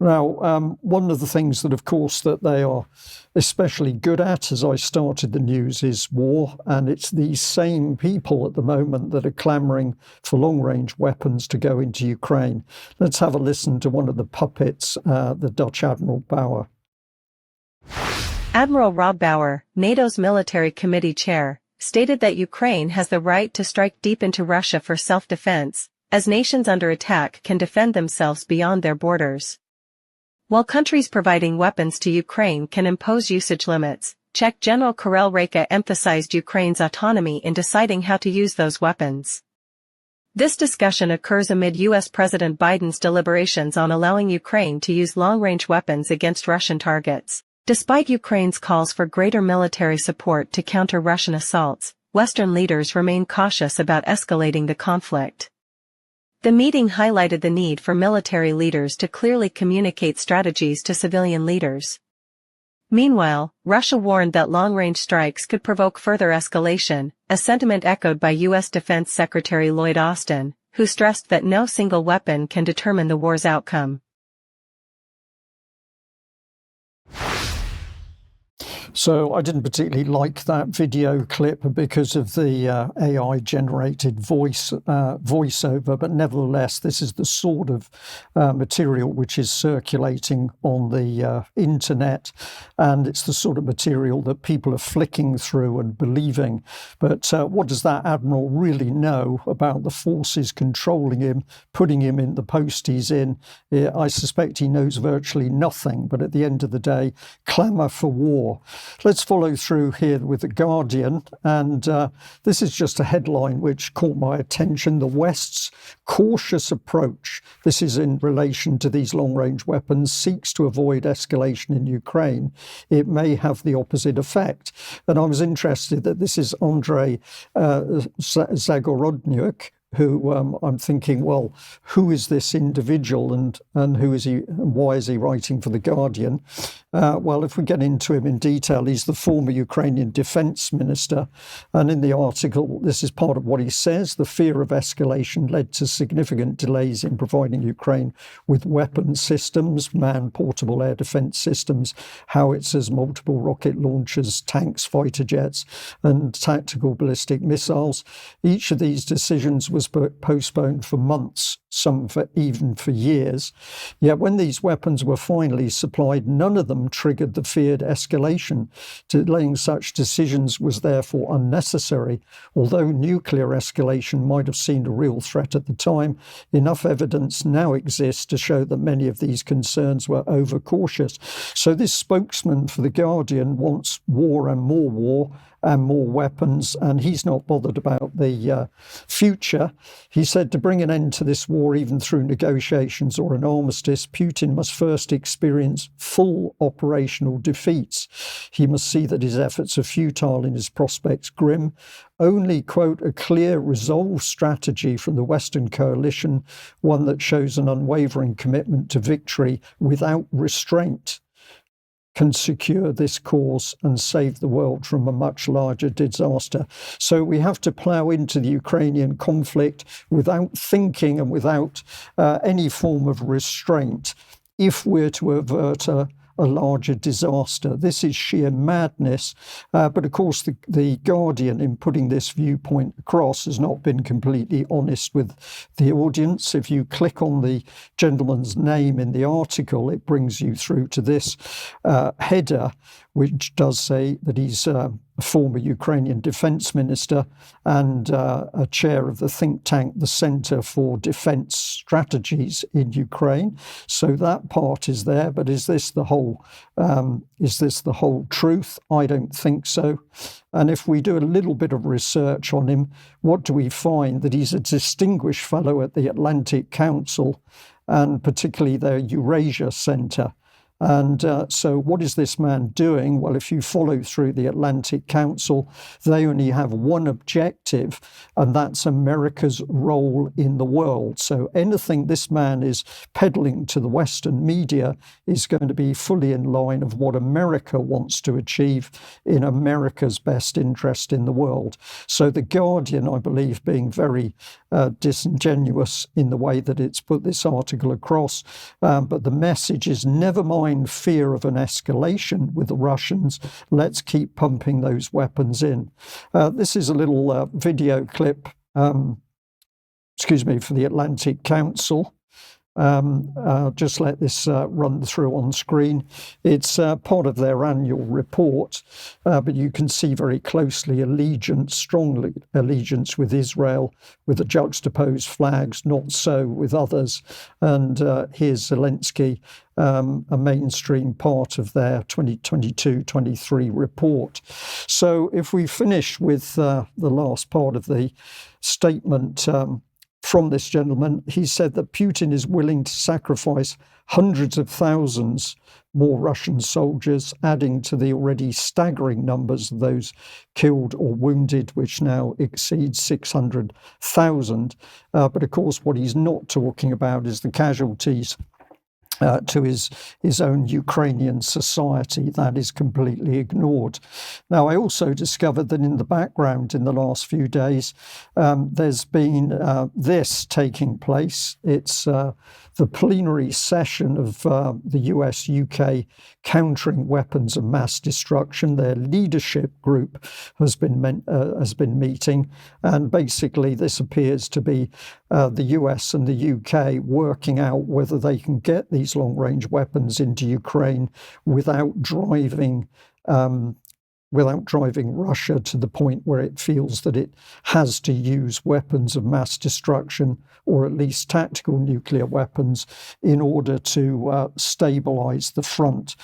Now, one of the things that, of course, that they are especially good at, as I started the news, is war. And it's these same people at the moment that are clamouring for long-range weapons to go into Ukraine. Let's have a listen to one of the puppets, the Dutch Admiral Bauer. Admiral Rob Bauer, NATO's military committee chair, stated that Ukraine has the right to strike deep into Russia for self-defense, as nations under attack can defend themselves beyond their borders. While countries providing weapons to Ukraine can impose usage limits, Czech General Karel Rejka emphasized Ukraine's autonomy in deciding how to use those weapons. This discussion occurs amid U.S. President Biden's deliberations on allowing Ukraine to use long-range weapons against Russian targets. Despite Ukraine's calls for greater military support to counter Russian assaults, Western leaders remain cautious about escalating the conflict. The meeting highlighted the need for military leaders to clearly communicate strategies to civilian leaders. Meanwhile, Russia warned that long-range strikes could provoke further escalation, a sentiment echoed by U.S. Defense Secretary Lloyd Austin, who stressed that no single weapon can determine the war's outcome. So I didn't particularly like that video clip because of the AI-generated voiceover, but nevertheless, this is the sort of material which is circulating on the internet, and it's the sort of material that people are flicking through and believing. But what does that admiral really know about the forces controlling him, putting him in the post he's in? I suspect he knows virtually nothing, but at the end of the day, clamour for war. Let's follow through here with The Guardian, and this is just a headline which caught my attention. The West's cautious approach, this is in relation to these long-range weapons, seeks to avoid escalation in Ukraine. It may have the opposite effect. And I was interested that this is Andriy Zagorodnyuk, who I'm thinking, well, who is this individual and who is he and why is he writing for The Guardian? Well, if we get into him in detail, he's the former Ukrainian defense minister. And in the article, this is part of what he says. The fear of escalation led to significant delays in providing Ukraine with weapon systems, man-portable air defense systems, howitzers, multiple rocket launchers, tanks, fighter jets, and tactical ballistic missiles. Each of these decisions was postponed for months, some even for years. Yet when these weapons were finally supplied, none of them triggered the feared escalation. Delaying such decisions was therefore unnecessary. Although nuclear escalation might have seemed a real threat at the time, enough evidence now exists to show that many of these concerns were overcautious. So this spokesman for The Guardian wants war and more weapons, and he's not bothered about the future. He said to bring an end to this war, even through negotiations or an armistice, Putin must first experience full operational defeats. He must see that his efforts are futile and his prospects grim. Only, quote, a clear, resolved strategy from the Western coalition, one that shows an unwavering commitment to victory without restraint, can secure this cause and save the world from a much larger disaster. So we have to plough into the Ukrainian conflict without thinking and without any form of restraint if we're to avert a larger disaster. This is sheer madness. But of course, the Guardian, in putting this viewpoint across, has not been completely honest with the audience. If you click on the gentleman's name in the article, it brings you through to this header, which does say that he's a former Ukrainian defense minister and a chair of the think tank, the Center for Defense Strategies in Ukraine. So that part is there, but is this the whole truth? I don't think so. And if we do a little bit of research on him, what do we find? That he's a distinguished fellow at the Atlantic Council and particularly their Eurasia Center. And so what is this man doing? Well, if you follow through the Atlantic Council, they only have one objective, and that's America's role in the world. So anything this man is peddling to the Western media is going to be fully in line of what America wants to achieve in America's best interest in the world. So The Guardian, I believe, being very disingenuous in the way that it's put this article across, but the message is never mind fear of an escalation with the Russians, let's keep pumping those weapons in. This is a little video clip, for the Atlantic Council. Just let this run through on screen. It's part of their annual report, but you can see very closely strong allegiance with Israel, with the juxtaposed flags, not so with others. And here's Zelensky, a mainstream part of their 2022-23 report. So if we finish with the last part of the statement, from this gentleman, he said that Putin is willing to sacrifice hundreds of thousands more Russian soldiers, adding to the already staggering numbers of those killed or wounded, which now exceeds 600,000. But of course, what he's not talking about is the casualties to his own Ukrainian society. That is completely ignored. Now, I also discovered that in the background in the last few days, there's been this taking place. It's the plenary session of the US-UK Countering Weapons of Mass Destruction. Their leadership group has been meeting, and basically this appears to be the US and the UK working out whether they can get these long-range weapons into Ukraine without driving Russia to the point where it feels that it has to use weapons of mass destruction, or at least tactical nuclear weapons, in order to stabilize the front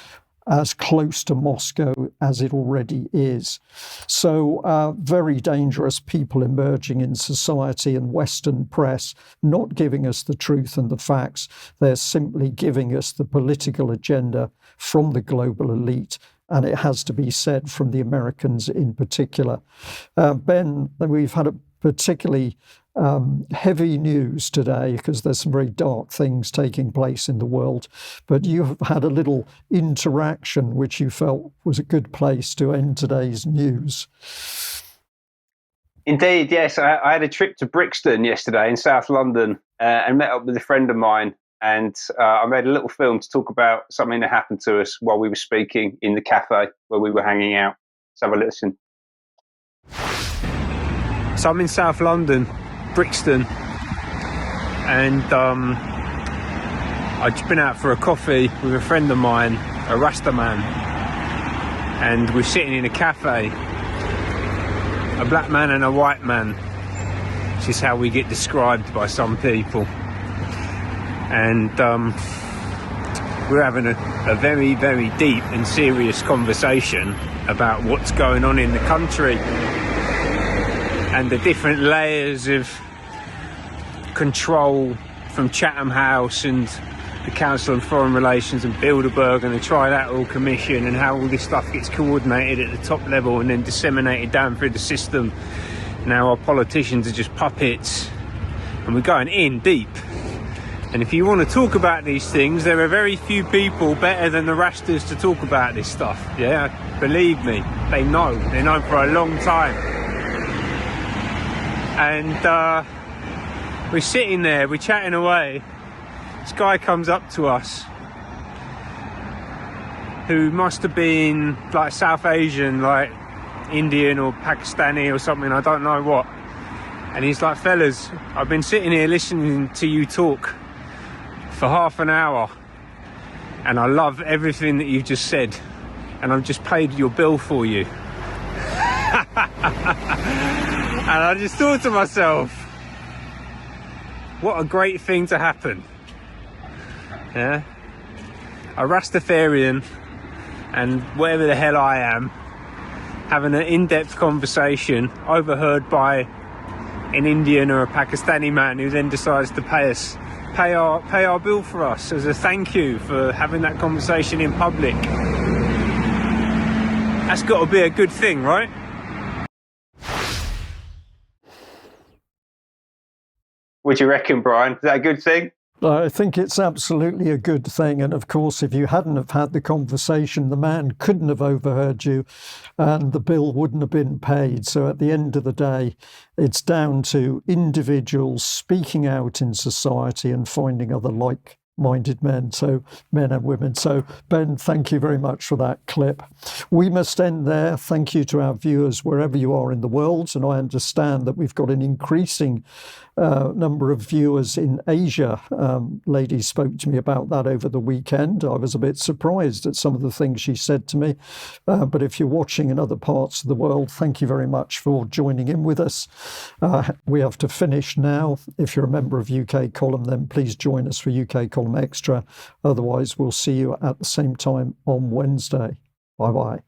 as close to Moscow as it already is. So very dangerous people emerging in society and Western press, not giving us the truth and the facts. They're simply giving us the political agenda from the global elite, and it has to be said, from the Americans in particular. Ben, we've had a particularly heavy news today because there's some very dark things taking place in the world, but you've had a little interaction which you felt was a good place to end today's news. Indeed, yes. I had a trip to Brixton yesterday in South London and met up with a friend of mine, and I made a little film to talk about something that happened to us while we were speaking in the cafe where we were hanging out. Let's have a listen. So I'm in South London, Brixton, and I'd just been out for a coffee with a friend of mine, a Rasta man, and we're sitting in a cafe, a black man and a white man, which is how we get described by some people, and we're having a very, very deep and serious conversation about what's going on in the country and the different layers of control from Chatham House and the Council on Foreign Relations and Bilderberg and the Trilateral Commission, and how all this stuff gets coordinated at the top level and then disseminated down through the system. Now our politicians are just puppets, and we're going in deep. And if you want to talk about these things, there are very few people better than the Rastas to talk about this stuff. Yeah, believe me, they know. They know for a long time. And we're sitting there, we're chatting away. This guy comes up to us, who must have been like South Asian, like Indian or Pakistani or something, I don't know what. And he's like, fellas, I've been sitting here listening to you talk for half an hour, and I love everything that you've just said, and I've just paid your bill for you. And I just thought to myself, what a great thing to happen. Yeah, a Rastafarian and whatever the hell I am having an in-depth conversation overheard by an Indian or a Pakistani man who then decides to pay us pay our bill for us as a thank you for having that conversation in public. That's got to be a good thing, right? What do you reckon, Brian? Is that a good thing? I think it's absolutely a good thing. And of course, if you hadn't have had the conversation, the man couldn't have overheard you and the bill wouldn't have been paid. So at the end of the day, it's down to individuals speaking out in society and finding other like-minded men and women. So Ben, thank you very much for that clip. We must end there. Thank you to our viewers wherever you are in the world, and I understand that we've got an increasing number of viewers in Asia. Lady spoke to me about that over the weekend. I was a bit surprised at some of the things she said to me, but if you're watching in other parts of the world, thank you very much for joining in with us. We have to finish now. If you're a member of UK Column, then please join us for UK Column Extra. Otherwise, we'll see you at the same time on Wednesday. Bye-bye.